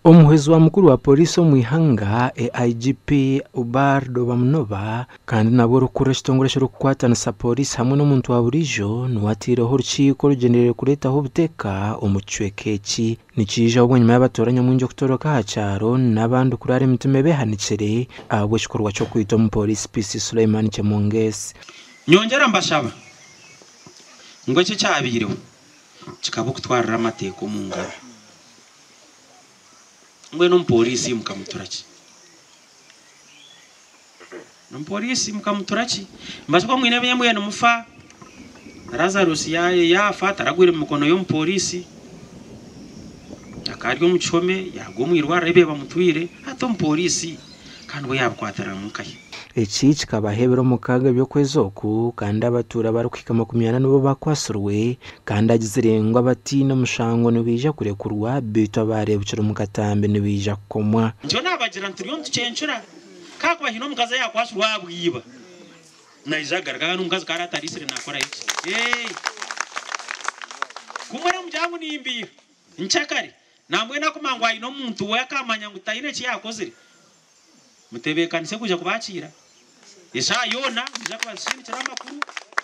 Umuhezi wa mukuru wa polisi omwihanga IGP Ubardo Bamunova kandi nabo rukuru kitongolesho rukwatana sa polisi hamwe n'omuntu wa burijo nuwatireho urukiko rugenderere kuretaho ubuteka umucwekeki nikija ubwo nyuma y'abatoranya mu njo kutoroka hacaro n'abandi kurare imitume behanicere abwe kikorwa cyo kwita mu polisi PC Suleiman Chemongesi nyongera mbashaba ngo cyo cyabireho kikaba kutwarira amateko mu ngaro ngwe no polisi mukamuturaki no polisi mukamuturaki mbashwa mwine bemwe no mufa Lazarus ya fata ragwire mukono yo polisi akaryo muchome yago mwirwara ibe bamutwire hato polisi kandi we yakwatara mukaye iki kikabahebero mu kaga byo kwezoku kandi abatura barukika 20 nibo bakwasurwe kandi agizirengwa bati no mushango nibija kurekurwa bito barebukira mu katambe nibija komwa njo nabagira ntiriyo tucencura kakwa hino mukaza yakwasurwa bwiba nayijagaragaga n'umukazi karatarisire nakora iki kumara mujyangu nimbi nchakari namwe nakumangwa ino muntu we akamanya ngutayine cyakozire mutebekanise kuja kubakira Esa yona nja kwashimikira amakuru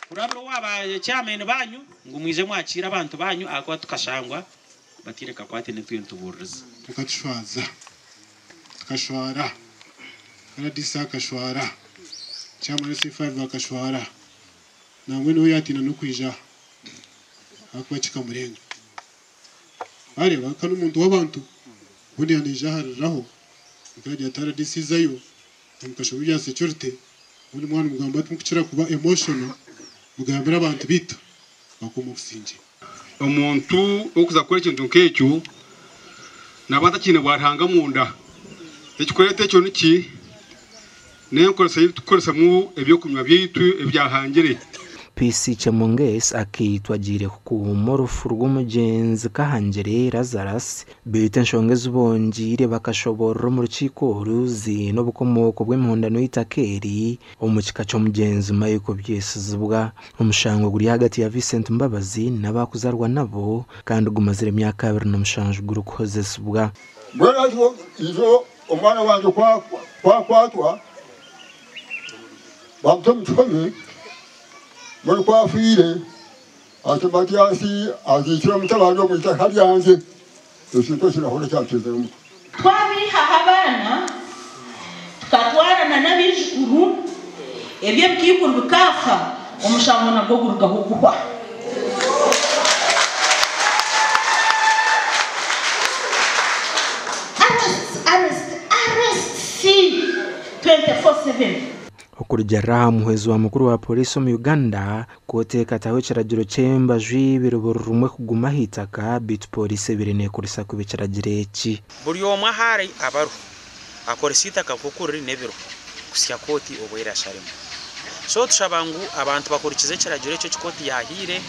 kurabiro waba cyamene banyu ngo mwize mwakira abantu banyu akwa tukashangwa batireka kwate n'itwintu tuburiza tukatshwaza tukashwara aradisa kashwara cyamane C5 bakashwara namwe no yatina no kwija akwa kikamurenga areba kanu umuntu w'abantu bundi yanija hariraho ukajya taradisizayo mukashobo bya security undi mwana mugamba tumukira kuba emotional mugambira abantu bita bakumusinje umuntu okuza kora ikintu nk'ecyo nabata kine bwatanga munda ekikorete cyo niki nekoresa mu ebyo kunywa byitu ebyahangire PC Chemongesi akitwagire ku murufu rw'umugenzi kahangere Lazarus bita nshongeze ubongire bakashobora mu rukiko ruzi no bukomoko bw'imihondano yitakeri umukika cyo mugenzi mayiko byesizubwa umushango guri hagati ya Vincent Mbabazi n'abakuzarwa nabo kandi gumazire imyaka 2 n'umushango gurukozesubwa bwerazo izo umwana wanje kwatwa bamtumtukanye muri kwafire atomatiasi azikira mutabano mu itaka ryanjye usito sinahora cyacezemo twabiha abana tukatwarana n'abijuru ebye bwikuru bikafa umushango nabwo gurugahugwa RSC 24/7 okurujara muhezi wa mukuru wa polisi mu Uganda koteka tawe kiragiro cemba jwibiro rumwe kuguma hitaka bit polisi birene kurisa kubikiragireki buri omwe hari abaru akoresita kakukuri nebiro kusya koti obwera sharimo so tushabangu abantu bakurikize kiragiro cyo koti yahire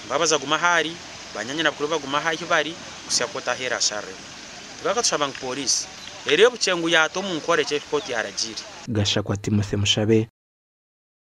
babaza guma hari banyanya nabwo baguma hayi bari kusya kota hera sharimo twaka tushabangu polisi Erebe buchengu yato mu nkore cyo koti yaragire Gashakwa Timothy Mushabe.